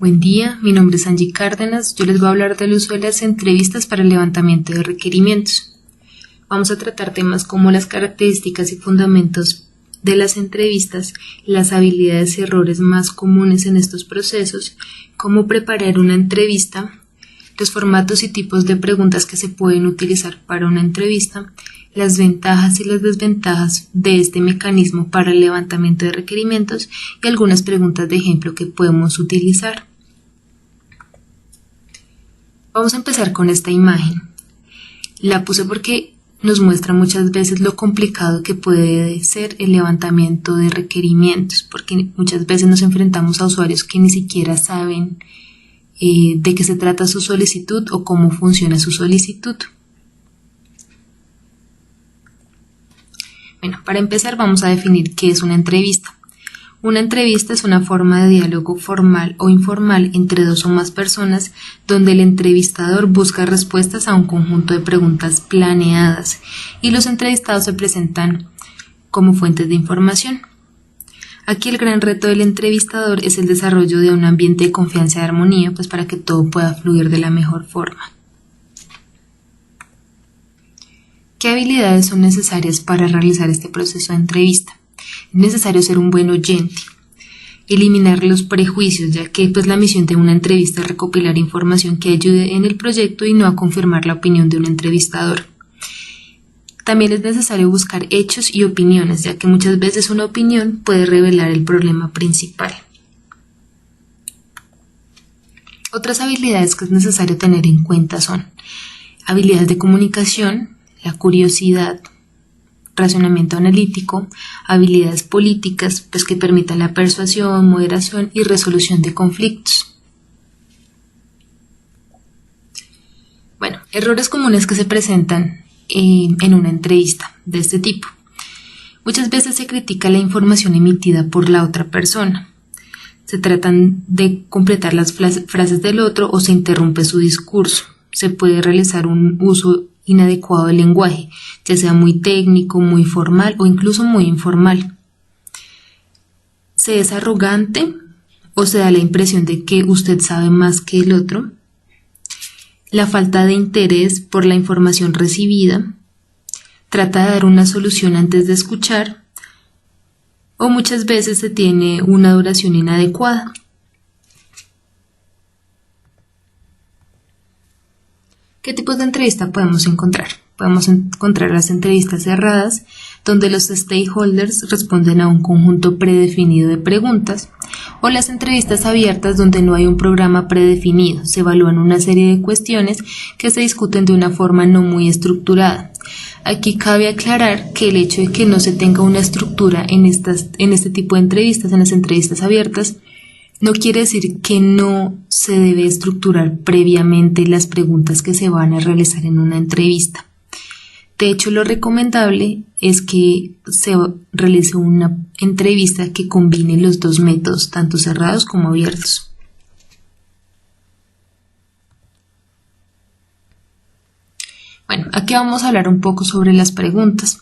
Buen día, mi nombre es Angie Cárdenas. Yo les voy a hablar del uso de las entrevistas para el levantamiento de requerimientos. Vamos a tratar temas como las características y fundamentos de las entrevistas, las habilidades y errores más comunes en estos procesos, cómo preparar una entrevista, los formatos y tipos de preguntas que se pueden utilizar para una entrevista, las ventajas y las desventajas de este mecanismo para el levantamiento de requerimientos y algunas preguntas de ejemplo que podemos utilizar. Vamos a empezar con esta imagen. La puse porque nos muestra muchas veces lo complicado que puede ser el levantamiento de requerimientos, porque muchas veces nos enfrentamos a usuarios que ni siquiera saben de qué se trata su solicitud o cómo funciona su solicitud. Bueno, para empezar vamos a definir qué es una entrevista. Una entrevista es una forma de diálogo formal o informal entre dos o más personas donde el entrevistador busca respuestas a un conjunto de preguntas planeadas y los entrevistados se presentan como fuentes de información. Aquí el gran reto del entrevistador es el desarrollo de un ambiente de confianza y armonía, pues para que todo pueda fluir de la mejor forma. ¿Qué habilidades son necesarias para realizar este proceso de entrevista? Es necesario ser un buen oyente, eliminar los prejuicios, ya que la misión de una entrevista es recopilar información que ayude en el proyecto y no a confirmar la opinión de un entrevistador. También es necesario buscar hechos y opiniones, ya que muchas veces una opinión puede revelar el problema principal. Otras habilidades que es necesario tener en cuenta son habilidades de comunicación, la curiosidad, razonamiento analítico, habilidades políticas, que permitan la persuasión, moderación y resolución de conflictos. Bueno, errores comunes que se presentan en una entrevista de este tipo. Muchas veces se critica la información emitida por la otra persona. Se tratan de completar las frases del otro o se interrumpe su discurso. Se puede realizar un uso inadecuado del lenguaje, ya sea muy técnico, muy formal o incluso muy informal. Se es arrogante o se da la impresión de que usted sabe más que el otro. La falta de interés por la información recibida. Trata de dar una solución antes de escuchar. O muchas veces se tiene una duración inadecuada. ¿Qué tipos de entrevista podemos encontrar? Podemos encontrar las entrevistas cerradas, donde los stakeholders responden a un conjunto predefinido de preguntas, o las entrevistas abiertas, donde no hay un programa predefinido, se evalúan una serie de cuestiones que se discuten de una forma no muy estructurada. Aquí cabe aclarar que el hecho de que no se tenga una estructura en este tipo de entrevistas, en las entrevistas abiertas, no quiere decir que no se debe estructurar previamente las preguntas que se van a realizar en una entrevista. De hecho, lo recomendable es que se realice una entrevista que combine los dos métodos, tanto cerrados como abiertos. Bueno, aquí vamos a hablar un poco sobre las preguntas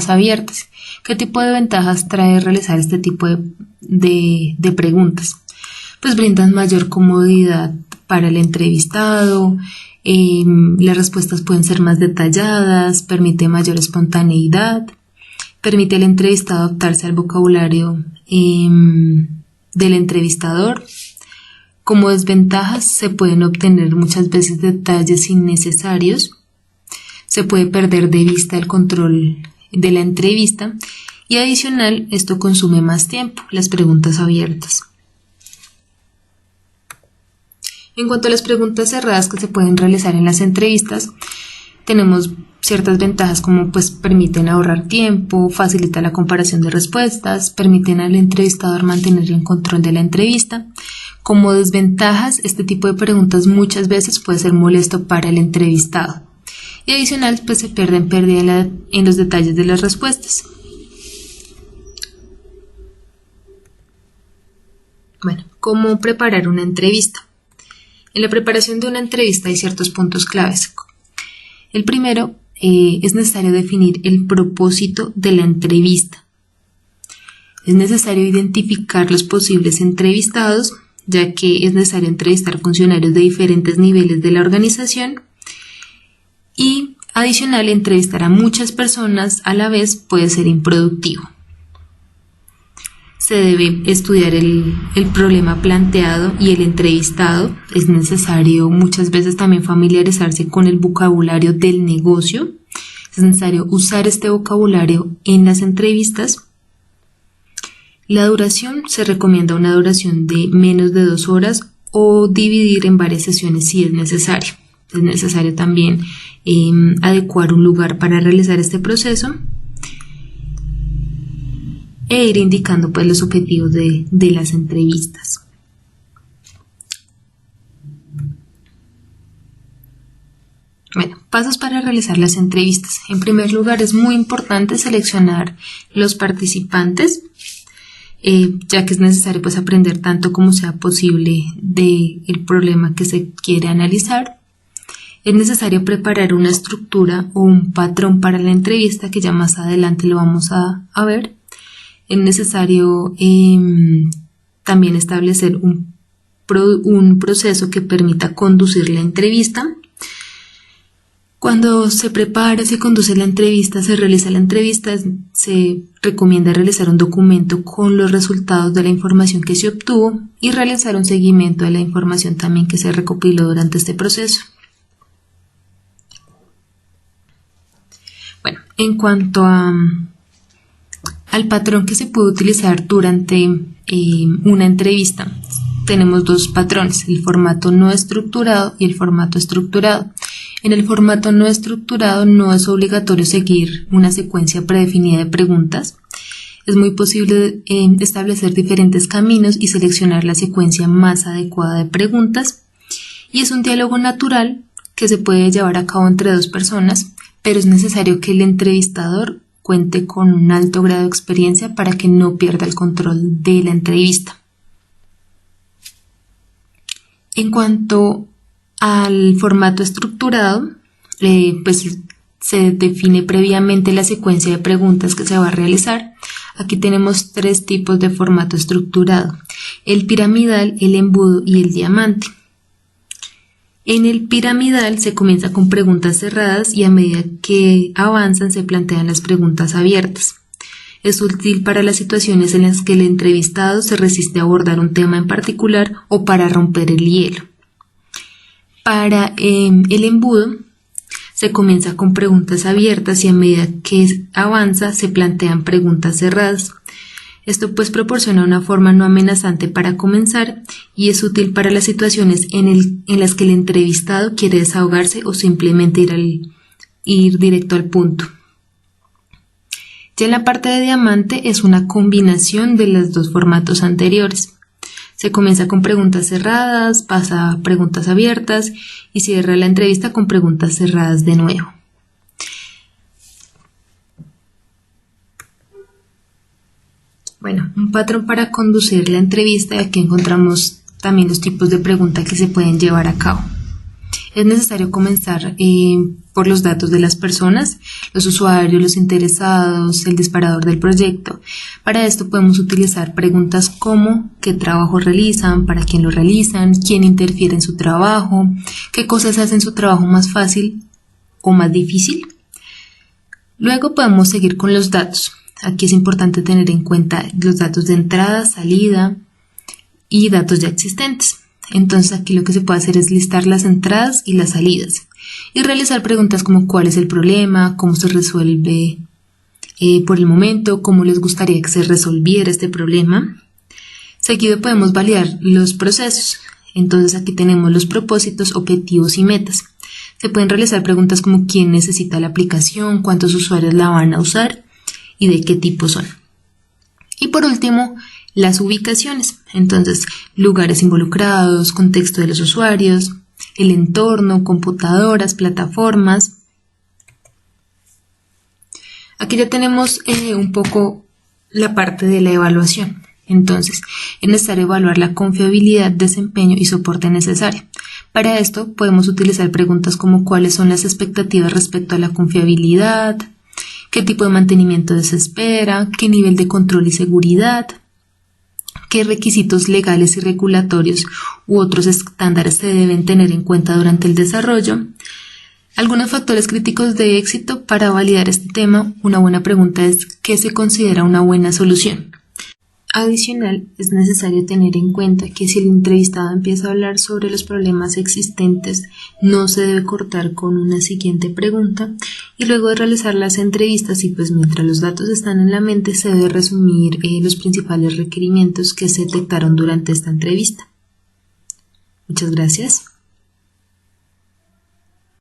abiertas. ¿Qué tipo de ventajas trae realizar este tipo de preguntas? Brindan mayor comodidad para el entrevistado, las respuestas pueden ser más detalladas, permite mayor espontaneidad, permite al entrevistado adaptarse al vocabulario del entrevistador. Como desventajas se pueden obtener muchas veces detalles innecesarios, se puede perder de vista el control de la entrevista y adicional esto consume más tiempo, las preguntas abiertas. En cuanto a las preguntas cerradas que se pueden realizar en las entrevistas, tenemos ciertas ventajas como permiten ahorrar tiempo, facilita la comparación de respuestas, permiten al entrevistador mantener el control de la entrevista. Como desventajas, este tipo de preguntas muchas veces puede ser molesto para el entrevistado. Y adicional, se pérdida en los detalles de las respuestas. Bueno, ¿cómo preparar una entrevista? En la preparación de una entrevista hay ciertos puntos claves. El primero, es necesario definir el propósito de la entrevista. Es necesario identificar los posibles entrevistados ya que es necesario entrevistar funcionarios de diferentes niveles de la organización y adicional, entrevistar a muchas personas a la vez puede ser improductivo. Se debe estudiar el problema planteado y el entrevistado. Es necesario muchas veces también familiarizarse con el vocabulario del negocio. Es necesario usar este vocabulario en las entrevistas. La duración, se recomienda una duración de menos de 2 horas o dividir en varias sesiones si es necesario. Es necesario también adecuar un lugar para realizar este proceso e ir indicando pues los objetivos de las entrevistas. Bueno, pasos para realizar las entrevistas. En primer lugar, es muy importante seleccionar los participantes, ya que es necesario pues aprender tanto como sea posible del problema que se quiere analizar. Es necesario preparar una estructura o un patrón para la entrevista, que ya más adelante lo vamos a ver. Es necesario también establecer un proceso que permita conducir la entrevista. Cuando se prepara, se conduce la entrevista, se realiza la entrevista, se recomienda realizar un documento con los resultados de la información que se obtuvo y realizar un seguimiento de la información también que se recopiló durante este proceso. Bueno, en cuanto al patrón que se puede utilizar durante una entrevista, tenemos 2 patrones, el formato no estructurado y el formato estructurado. En el formato no estructurado no es obligatorio seguir una secuencia predefinida de preguntas. Es muy posible establecer diferentes caminos y seleccionar la secuencia más adecuada de preguntas. Y es un diálogo natural que se puede llevar a cabo entre 2 personas, pero es necesario que el entrevistador cuente con un alto grado de experiencia para que no pierda el control de la entrevista. En cuanto al formato estructurado, pues se define previamente la secuencia de preguntas que se va a realizar. Aquí tenemos 3 tipos de formato estructurado: el piramidal, el embudo y el diamante. En el piramidal se comienza con preguntas cerradas y a medida que avanzan se plantean las preguntas abiertas. Es útil para las situaciones en las que el entrevistado se resiste a abordar un tema en particular o para romper el hielo. Para el embudo se comienza con preguntas abiertas y a medida que avanza se plantean preguntas cerradas. Esto pues proporciona una forma no amenazante para comenzar y es útil para las situaciones en las que el entrevistado quiere desahogarse o simplemente ir directo al punto. Ya en la parte de diamante es una combinación de los 2 formatos anteriores. Se comienza con preguntas cerradas, pasa a preguntas abiertas y cierra la entrevista con preguntas cerradas de nuevo. Bueno, un patrón para conducir la entrevista. Aquí encontramos también los tipos de preguntas que se pueden llevar a cabo. Es necesario comenzar por los datos de las personas, los usuarios, los interesados, el disparador del proyecto. Para esto podemos utilizar preguntas como ¿qué trabajo realizan? ¿Para quién lo realizan? ¿Quién interfiere en su trabajo? ¿Qué cosas hacen su trabajo más fácil o más difícil? Luego podemos seguir con los datos. Aquí es importante tener en cuenta los datos de entrada, salida y datos ya existentes. Entonces aquí lo que se puede hacer es listar las entradas y las salidas y realizar preguntas como ¿cuál es el problema? ¿Cómo se resuelve por el momento? ¿Cómo les gustaría que se resolviera este problema? Seguido podemos validar los procesos. Entonces aquí tenemos los propósitos, objetivos y metas. Se pueden realizar preguntas como ¿quién necesita la aplicación? ¿Cuántos usuarios la van a usar? ¿Y de qué tipo son? Y por último, las ubicaciones. Entonces, lugares involucrados, contexto de los usuarios, el entorno, computadoras, plataformas. Aquí ya tenemos un poco la parte de la evaluación. Entonces, es necesario evaluar la confiabilidad, desempeño y soporte necesario. Para esto, podemos utilizar preguntas como ¿cuáles son las expectativas respecto a la confiabilidad? ¿Qué tipo de mantenimiento se espera? ¿Qué nivel de control y seguridad? qué requisitos legales y regulatorios u otros estándares se deben tener en cuenta durante el desarrollo. Algunos factores críticos de éxito para validar este tema. Una buena pregunta es ¿qué se considera una buena solución? Adicional, es necesario tener en cuenta que si el entrevistado empieza a hablar sobre los problemas existentes, no se debe cortar con una siguiente pregunta y luego de realizar las entrevistas y pues mientras los datos están en la mente se debe resumir los principales requerimientos que se detectaron durante esta entrevista. Muchas gracias.